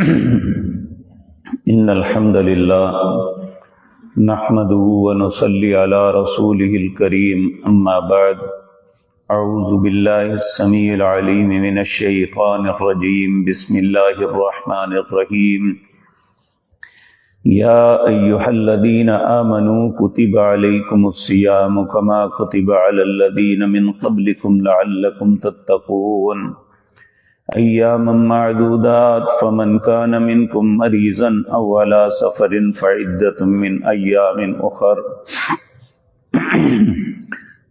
إن الحمد لله نحمده ونصلي على رسوله الكريم أما بعد أعوذ بالله السميع العليم من الشيطان الرجيم بسم الله الرحمن الرحيم يا أيها الذين آمنوا كتب عليكم الصيام كما كتب على الذين من قبلكم لعلكم تتقون أياما معدودات فمن كان منكم مريضا أو على سفر فعدة من أيام أخر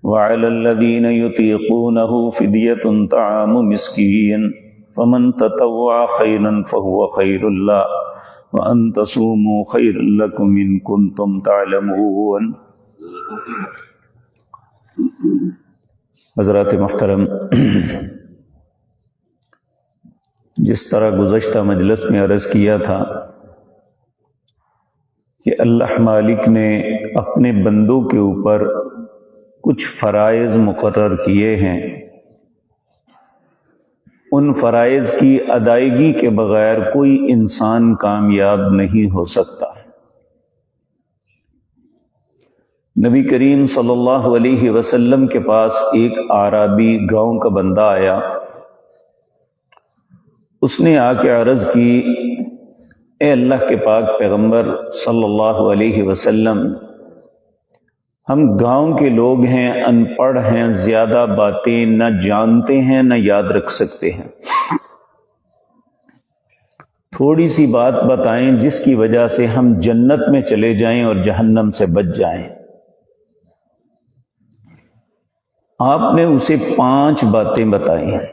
وعلى الذين يطيقونه فدية طعام مسكين فمن تطوع خيرا فهو خير له وأن تصوموا خير لكم إن كنتم تعلمون۔ حضرات محترم، جس طرح گزشتہ مجلس میں عرض کیا تھا کہ اللہ مالک نے اپنے بندوں کے اوپر کچھ فرائض مقرر کیے ہیں، ان فرائض کی ادائیگی کے بغیر کوئی انسان کامیاب نہیں ہو سکتا۔ نبی کریم صلی اللہ علیہ وسلم کے پاس ایک اعرابی گاؤں کا بندہ آیا، اس نے آ کے عرض کی، اے اللہ کے پاک پیغمبر صلی اللہ علیہ وسلم، ہم گاؤں کے لوگ ہیں، ان پڑھ ہیں، زیادہ باتیں نہ جانتے ہیں نہ یاد رکھ سکتے ہیں، تھوڑی سی بات بتائیں جس کی وجہ سے ہم جنت میں چلے جائیں اور جہنم سے بچ جائیں۔ آپ نے اسے 5 باتیں بتائی ہیں۔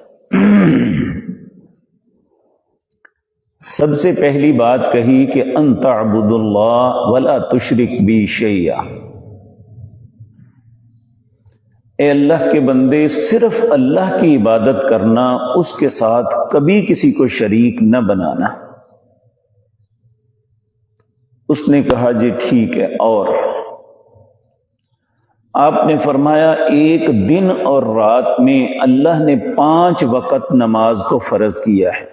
سب سے پہلی بات کہی کہ ان تعبد اللہ ولا تشرک بی شیئا، اے اللہ کے بندے، صرف اللہ کی عبادت کرنا، اس کے ساتھ کبھی کسی کو شریک نہ بنانا۔ اس نے کہا جی ٹھیک ہے، اور آپ نے فرمایا ایک دن اور رات میں اللہ نے 5 وقت نماز کو فرض کیا ہے،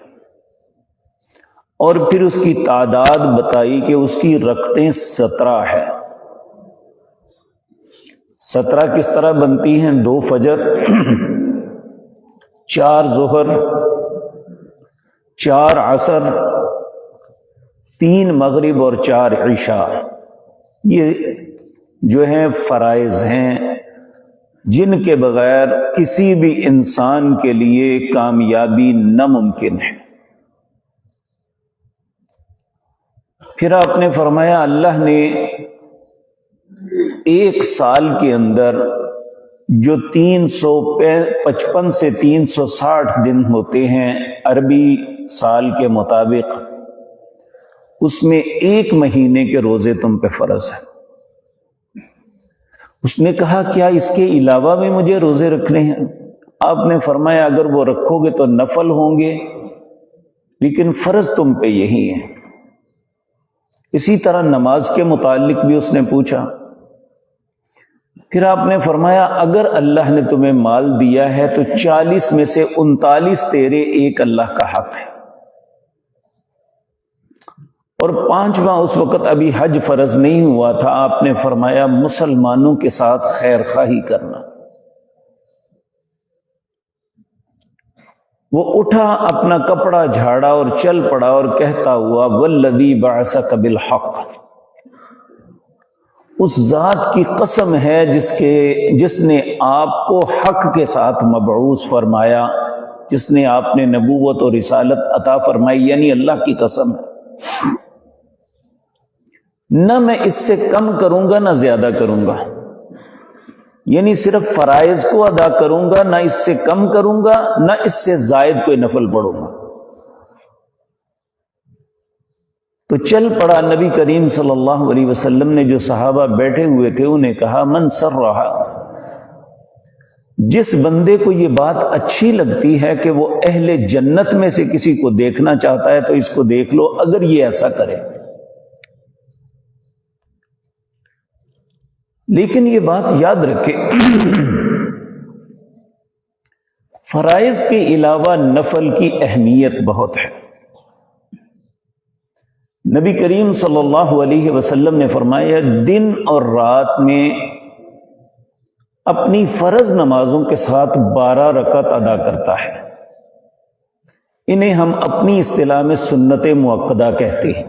اور پھر اس کی تعداد بتائی کہ اس کی رکعتیں 17 ہے۔ 17 کس طرح بنتی ہیں؟ 2 فجر، 4 ظہر، 4 عصر، 3 مغرب اور 4 عشاء۔ یہ جو ہیں فرائض ہیں جن کے بغیر کسی بھی انسان کے لیے کامیابی ناممکن ہے۔ پھر آپ نے فرمایا اللہ نے 1 سال کے اندر جو 355 سے 360 دن ہوتے ہیں عربی سال کے مطابق، اس میں 1 مہینے کے روزے تم پہ فرض ہیں۔ اس نے کہا کیا اس کے علاوہ بھی مجھے روزے رکھنے ہیں؟ آپ نے فرمایا اگر وہ رکھو گے تو نفل ہوں گے، لیکن فرض تم پہ یہی ہے۔ اسی طرح نماز کے متعلق بھی اس نے پوچھا۔ پھر آپ نے فرمایا اگر اللہ نے تمہیں مال دیا ہے تو 40 میں سے 39 تیرے، 1 اللہ کا حق ہے۔ اور 5واں اس وقت ابھی حج فرض نہیں ہوا تھا، آپ نے فرمایا مسلمانوں کے ساتھ خیر خواہی کرنا۔ وہ اٹھا، اپنا کپڑا جھاڑا اور چل پڑا اور کہتا ہوا والذی بعثک بالحق، اس ذات کی قسم ہے جس نے آپ کو حق کے ساتھ مبعوث فرمایا، جس نے آپ نے نبوت اور رسالت عطا فرمائی، یعنی اللہ کی قسم ہے، نہ میں اس سے کم کروں گا نہ زیادہ کروں گا، یعنی صرف فرائض کو ادا کروں گا، نہ اس سے کم کروں گا نہ اس سے زائد کوئی نفل پڑھوں گا۔ تو چل پڑا نبی کریم صلی اللہ علیہ وسلم نے، جو صحابہ بیٹھے ہوئے تھے انہیں کہا من سر رہا، جس بندے کو یہ بات اچھی لگتی ہے کہ وہ اہل جنت میں سے کسی کو دیکھنا چاہتا ہے تو اس کو دیکھ لو، اگر یہ ایسا کرے۔ لیکن یہ بات یاد رکھے، فرائض کے علاوہ نفل کی اہمیت بہت ہے۔ نبی کریم صلی اللہ علیہ وسلم نے فرمایا دن اور رات میں اپنی فرض نمازوں کے ساتھ 12 رکعت ادا کرتا ہے. انہیں ہم اپنی اصطلاح میں سنت مؤکدہ کہتے ہیں.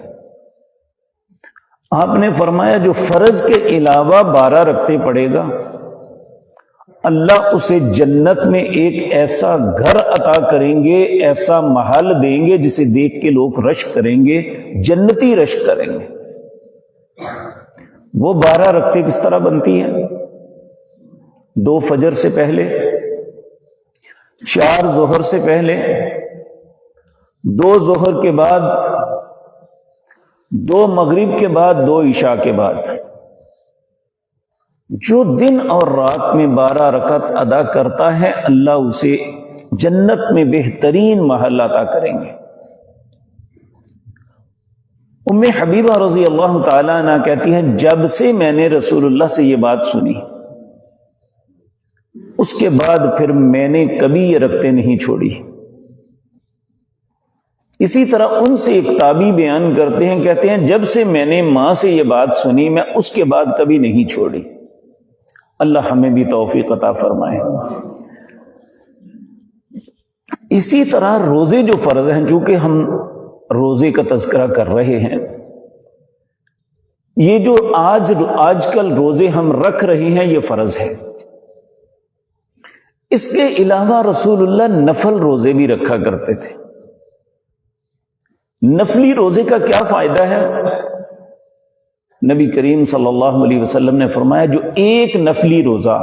آپ نے فرمایا جو فرض کے علاوہ 12 رکعتیں پڑھے گا اللہ اسے جنت میں ایک ایسا گھر عطا کریں گے، ایسا محل دیں گے جسے دیکھ کے لوگ رشک کریں گے، جنتی رشک کریں گے. وہ 12 رکعتیں کس طرح بنتی ہیں؟ 2 فجر سے پہلے، 4 ظہر سے پہلے، 2 ظہر کے بعد، 2 مغرب کے بعد، 2 عشاء کے بعد. جو دن اور رات میں 12 رکعت ادا کرتا ہے اللہ اسے جنت میں بہترین محل عطا کریں گے. ام حبیبہ رضی اللہ تعالیٰ عنہ کہتی ہیں جب سے میں نے رسول اللہ سے یہ بات سنی اس کے بعد پھر میں نے کبھی یہ رکعتیں نہیں چھوڑی. اسی طرح ان سے ایک تابعی بیان کرتے ہیں، کہتے ہیں جب سے میں نے ماں سے یہ بات سنی میں اس کے بعد کبھی نہیں چھوڑی. اللہ ہمیں بھی توفیق عطا فرمائے. اسی طرح روزے جو فرض ہیں، چونکہ ہم روزے کا تذکرہ کر رہے ہیں، یہ جو آج کل روزے ہم رکھ رہے ہیں یہ فرض ہے. اس کے علاوہ رسول اللہ نفل روزے بھی رکھا کرتے تھے. نفلی روزے کا کیا فائدہ ہے؟ نبی کریم صلی اللہ علیہ وسلم نے فرمایا جو ایک نفلی روزہ،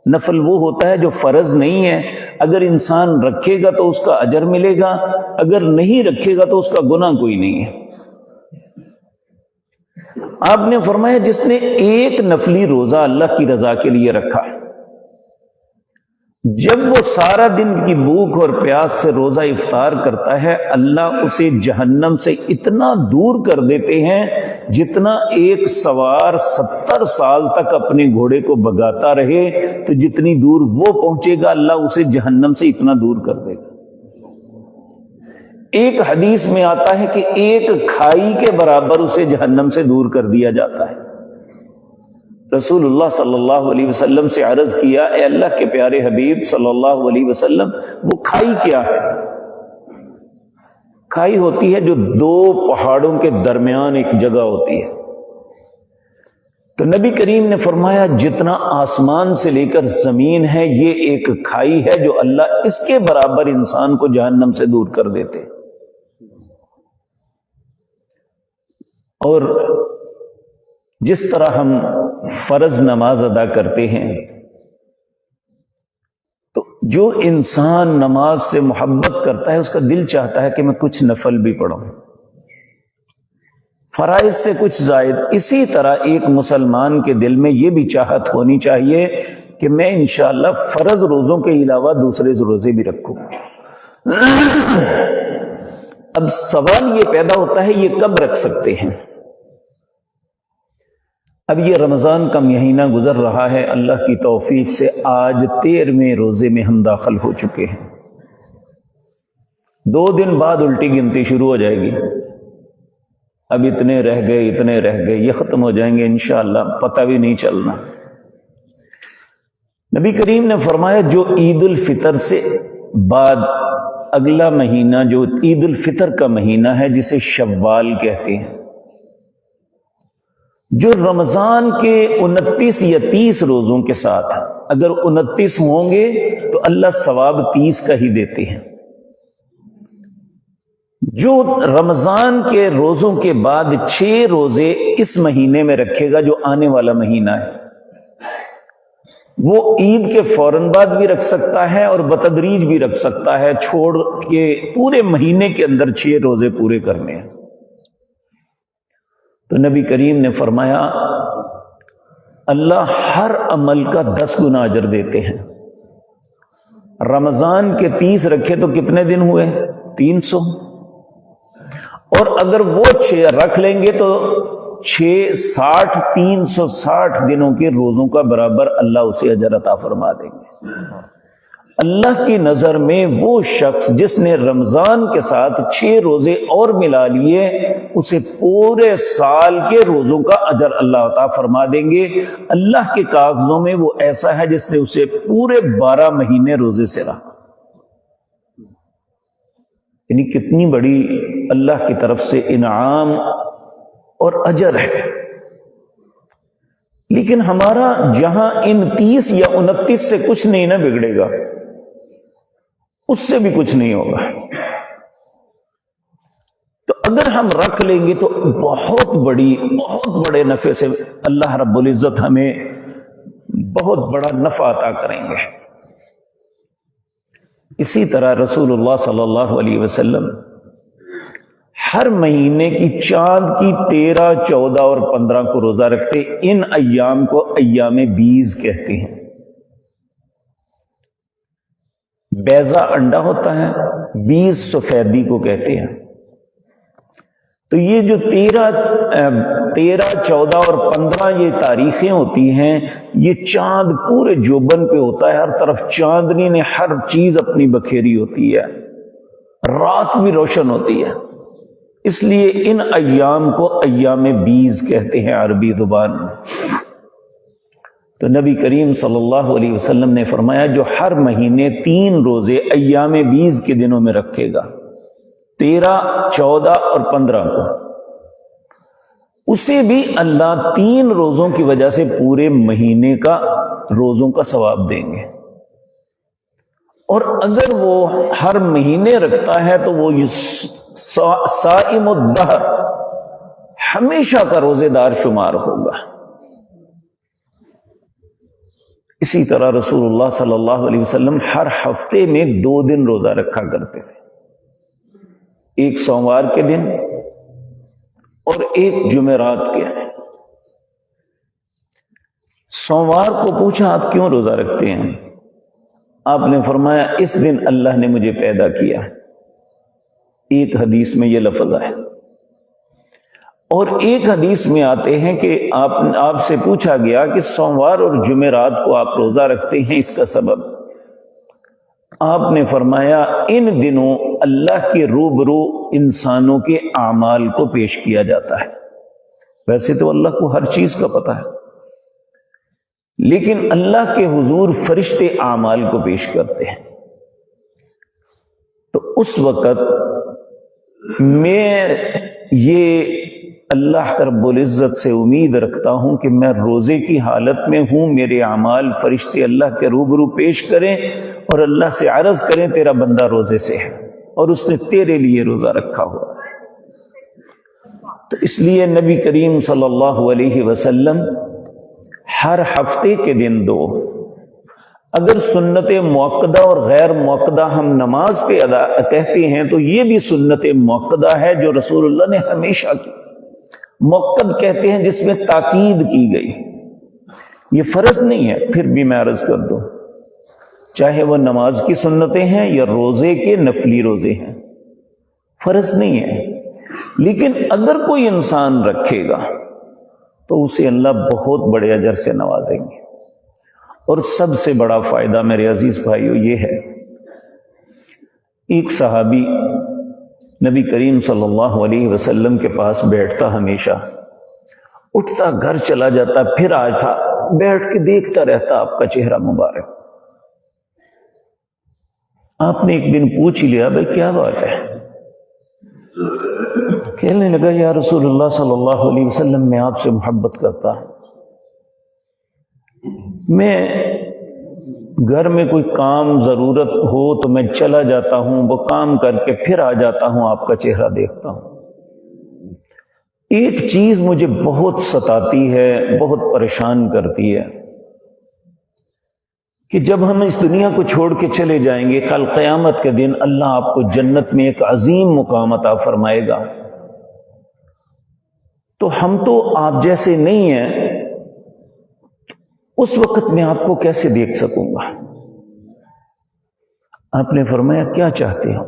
نفل وہ ہوتا ہے جو فرض نہیں ہے، اگر انسان رکھے گا تو اس کا اجر ملے گا، اگر نہیں رکھے گا تو اس کا گناہ کوئی نہیں ہے. آپ نے فرمایا جس نے ایک نفلی روزہ اللہ کی رضا کے لیے رکھا، جب وہ سارا دن کی بھوک اور پیاس سے روزہ افطار کرتا ہے اللہ اسے جہنم سے اتنا دور کر دیتے ہیں جتنا ایک سوار 70 سال تک اپنے گھوڑے کو بگاتا رہے تو جتنی دور وہ پہنچے گا اللہ اسے جہنم سے اتنا دور کر دے گا. ایک حدیث میں آتا ہے کہ ایک کھائی کے برابر اسے جہنم سے دور کر دیا جاتا ہے. رسول اللہ صلی اللہ علیہ وسلم سے عرض کیا اے اللہ کے پیارے حبیب صلی اللہ علیہ وسلم وہ کھائی کیا ہے؟ کھائی ہوتی ہے جو 2 پہاڑوں کے درمیان ایک جگہ ہوتی ہے. تو نبی کریم نے فرمایا جتنا آسمان سے لے کر زمین ہے یہ ایک کھائی ہے جو اللہ اس کے برابر انسان کو جہنم سے دور کر دیتے. اور جس طرح ہم فرض نماز ادا کرتے ہیں تو جو انسان نماز سے محبت کرتا ہے اس کا دل چاہتا ہے کہ میں کچھ نفل بھی پڑھوں، فرائض سے کچھ زائد. اسی طرح ایک مسلمان کے دل میں یہ بھی چاہت ہونی چاہیے کہ میں انشاءاللہ فرض روزوں کے علاوہ دوسرے روزے بھی رکھوں. اب سوال یہ پیدا ہوتا ہے یہ کب رکھ سکتے ہیں؟ اب یہ رمضان کا مہینہ گزر رہا ہے، اللہ کی توفیق سے آج 13ویں روزے میں ہم داخل ہو چکے ہیں. 2 دن بعد الٹی گنتی شروع ہو جائے گی. اب اتنے رہ گئے، یہ ختم ہو جائیں گے انشاءاللہ، پتہ بھی نہیں چلنا. نبی کریم نے فرمایا جو عید الفطر سے بعد اگلا مہینہ جو عید الفطر کا مہینہ ہے جسے شوال کہتے ہیں، جو رمضان کے 29 یا 30 روزوں کے ساتھ اگر 29 ہوں گے تو اللہ ثواب 30 کا ہی دیتے ہیں. جو رمضان کے روزوں کے بعد 6 روزے اس مہینے میں رکھے گا جو آنے والا مہینہ ہے وہ عید کے فوراً بعد بھی رکھ سکتا ہے اور بتدریج بھی رکھ سکتا ہے، چھوڑ کے پورے مہینے کے اندر 6 روزے پورے کرنے ہیں. تو نبی کریم نے فرمایا اللہ ہر عمل کا 10 گنا اجر دیتے ہیں. رمضان کے 30 رکھے تو کتنے دن ہوئے؟ 300. اور اگر وہ 6 رکھ لیں گے تو 360 دنوں کے روزوں کا برابر اللہ اسے اجر عطا فرما دیں گے. اللہ کی نظر میں وہ شخص جس نے رمضان کے ساتھ 6 روزے اور ملا لیے، اسے پورے سال کے روزوں کا اجر اللہ تعالیٰ فرما دیں گے۔ اللہ کے کاغذوں میں وہ ایسا ہے جس نے اسے پورے 12 مہینے روزے سے رہا۔ یعنی کتنی بڑی اللہ کی طرف سے انعام اور اجر ہے۔ لیکن ہمارا جہاں ان 30 یا 29 سے کچھ نہیں نہ بگڑے گا، اس سے بھی کچھ نہیں ہوگا۔ تو اگر ہم رکھ لیں گے تو بہت بڑے نفع سے اللہ رب العزت ہمیں بہت بڑا نفع عطا کریں گے۔ اسی طرح رسول اللہ صلی اللہ علیہ وسلم ہر مہینے کی چاند کی 13، 14 اور 15 کو روزہ رکھتے۔ ان ایام کو ایام بیز کہتے ہیں۔ بیضہ انڈا ہوتا ہے، بیز سفیدی کو کہتے ہیں۔ تو یہ جو 13، 14 اور 15 یہ تاریخیں ہوتی ہیں، یہ چاند پورے جوبن پہ ہوتا ہے، ہر طرف چاندنی نے ہر چیز اپنی بکھیری ہوتی ہے، رات بھی روشن ہوتی ہے، اس لیے ان ایام کو ایام بیز کہتے ہیں عربی زبان میں۔ تو نبی کریم صلی اللہ علیہ وسلم نے فرمایا جو ہر مہینے 3 روزے ایام بیز کے دنوں میں رکھے گا، 13، 14 اور 15 کو، اسے بھی اللہ 3 روزوں کی وجہ سے پورے مہینے کا روزوں کا ثواب دیں گے۔ اور اگر وہ ہر مہینے رکھتا ہے تو وہ صائم الدہر، ہمیشہ کا روزے دار شمار ہوگا۔ اسی طرح رسول اللہ صلی اللہ علیہ وسلم ہر ہفتے میں 2 دن روزہ رکھا کرتے تھے، ایک سوموار کے دن اور ایک جمعرات کے۔ سوموار کو پوچھا آپ کیوں روزہ رکھتے ہیں؟ آپ نے فرمایا اس دن اللہ نے مجھے پیدا کیا۔ ایک حدیث میں یہ لفظ ہے، اور ایک حدیث میں آتے ہیں کہ آپ سے پوچھا گیا کہ سوموار اور جمعرات کو آپ روزہ رکھتے ہیں، اس کا سبب؟ آپ نے فرمایا ان دنوں اللہ کے روبرو انسانوں کے اعمال کو پیش کیا جاتا ہے۔ ویسے تو اللہ کو ہر چیز کا پتہ ہے، لیکن اللہ کے حضور فرشتے اعمال کو پیش کرتے ہیں۔ تو اس وقت میں یہ اللہ رب العزت سے امید رکھتا ہوں کہ میں روزے کی حالت میں ہوں، میرے اعمال فرشتے اللہ کے روبرو پیش کریں اور اللہ سے عرض کریں تیرا بندہ روزے سے ہے اور اس نے تیرے لیے روزہ رکھا ہوا ہے۔ تو اس لیے نبی کریم صلی اللہ علیہ وسلم ہر ہفتے کے دن 2، اگر سنت موقدہ اور غیر موقدہ ہم نماز پہ ادا کہتے ہیں تو یہ بھی سنت موقدہ ہے جو رسول اللہ نے ہمیشہ کی۔ موقد کہتے ہیں جس میں تاکید کی گئی، یہ فرض نہیں ہے، پھر بھی میں عرض کر دوں، چاہے وہ نماز کی سنتیں ہیں یا روزے کے نفلی روزے ہیں، فرض نہیں ہے، لیکن اگر کوئی انسان رکھے گا تو اسے اللہ بہت بڑے اجر سے نوازیں گے۔ اور سب سے بڑا فائدہ میرے عزیز بھائیو یہ ہے، ایک صحابی نبی کریم صلی اللہ علیہ وسلم کے پاس بیٹھتا، ہمیشہ اٹھتا گھر چلا جاتا، پھر آتا بیٹھ کے دیکھتا رہتا آپ کا چہرہ مبارک۔ آپ نے ایک دن پوچھ لیا بھائی کیا بات ہے؟ کہنے لگا یا رسول اللہ صلی اللہ علیہ وسلم میں آپ سے محبت کرتا ہوں، میں گھر میں کوئی کام ضرورت ہو تو میں چلا جاتا ہوں، وہ کام کر کے پھر آ جاتا ہوں، آپ کا چہرہ دیکھتا ہوں، ایک چیز مجھے بہت ستاتی ہے، بہت پریشان کرتی ہے کہ جب ہم اس دنیا کو چھوڑ کے چلے جائیں گے، کل قیامت کے دن اللہ آپ کو جنت میں ایک عظیم مقام عطا فرمائے گا، تو ہم تو آپ جیسے نہیں ہیں، اس وقت میں آپ کو کیسے دیکھ سکوں گا؟ آپ نے فرمایا کیا چاہتے ہو؟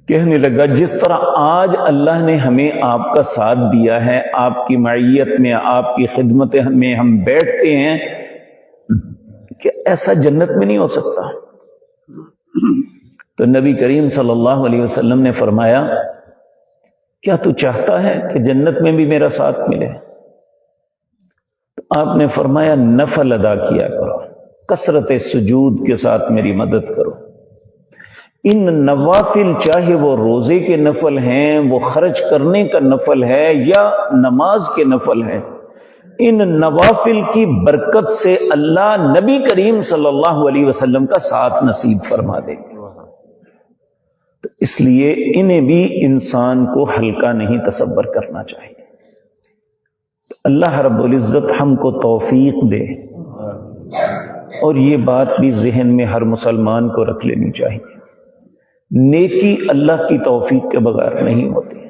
کہنے لگا جس طرح آج اللہ نے ہمیں آپ کا ساتھ دیا ہے، آپ کی معیت میں، آپ کی خدمت میں ہم بیٹھتے ہیں، کہ ایسا جنت میں نہیں ہو سکتا۔ تو نبی کریم صلی اللہ علیہ وسلم نے فرمایا کیا تو چاہتا ہے کہ جنت میں بھی میرا ساتھ ملے؟ تو آپ نے فرمایا نفل ادا کیا کرو، کثرت سجود کے ساتھ میری مدد کرو۔ ان نوافل، چاہے وہ روزے کے نفل ہیں، وہ خرچ کرنے کا نفل ہے یا نماز کے نفل ہے، ان نوافل کی برکت سے اللہ نبی کریم صلی اللہ علیہ وسلم کا ساتھ نصیب فرما دے گے۔ تو اس لیے انہیں بھی انسان کو ہلکا نہیں تصور کرنا چاہیے۔ تو اللہ رب العزت ہم کو توفیق دے، اور یہ بات بھی ذہن میں ہر مسلمان کو رکھ لینی چاہیے، نیکی اللہ کی توفیق کے بغیر نہیں ہوتی۔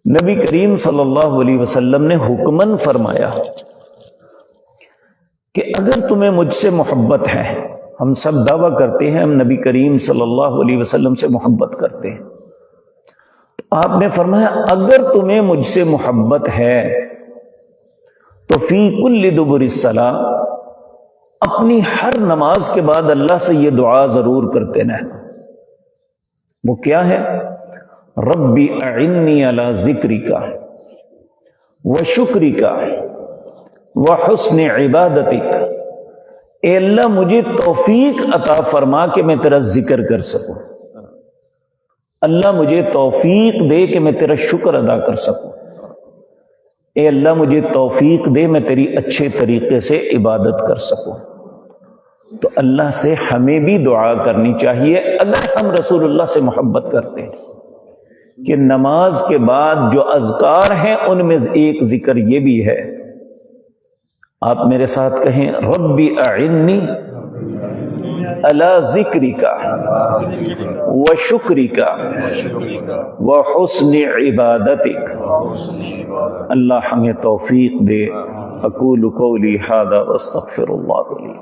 نبی کریم صلی اللہ علیہ وسلم نے حکماً فرمایا کہ اگر تمہیں مجھ سے محبت ہے، ہم سب دعویٰ کرتے ہیں ہم نبی کریم صلی اللہ علیہ وسلم سے محبت کرتے ہیں، تو آپ نے فرمایا اگر تمہیں مجھ سے محبت ہے تو فی کل دبر الصلاۃ، اپنی ہر نماز کے بعد اللہ سے یہ دعا ضرور کرتے رہنا۔ وہ کیا ہے؟ ربی اعنی علی ذکرک وشکرک وحسن عبادتک، اے اللہ مجھے توفیق عطا فرما کہ میں تیرا ذکر کر سکوں، اللہ مجھے توفیق دے کہ میں تیرا شکر ادا کر سکوں، اے اللہ مجھے توفیق دے میں تیری اچھے طریقے سے عبادت کر سکوں۔ تو اللہ سے ہمیں بھی دعا کرنی چاہیے اگر ہم رسول اللہ سے محبت کرتے ہیں، کہ نماز کے بعد جو اذکار ہیں ان میں ایک ذکر یہ بھی ہے، آپ میرے ساتھ کہیں ربی اعنی علی ذکرک وشکرک وحسن عبادتک۔ اللہ ہمیں توفیق دے۔ اقول قولی ھذا واستغفر اللہ لی۔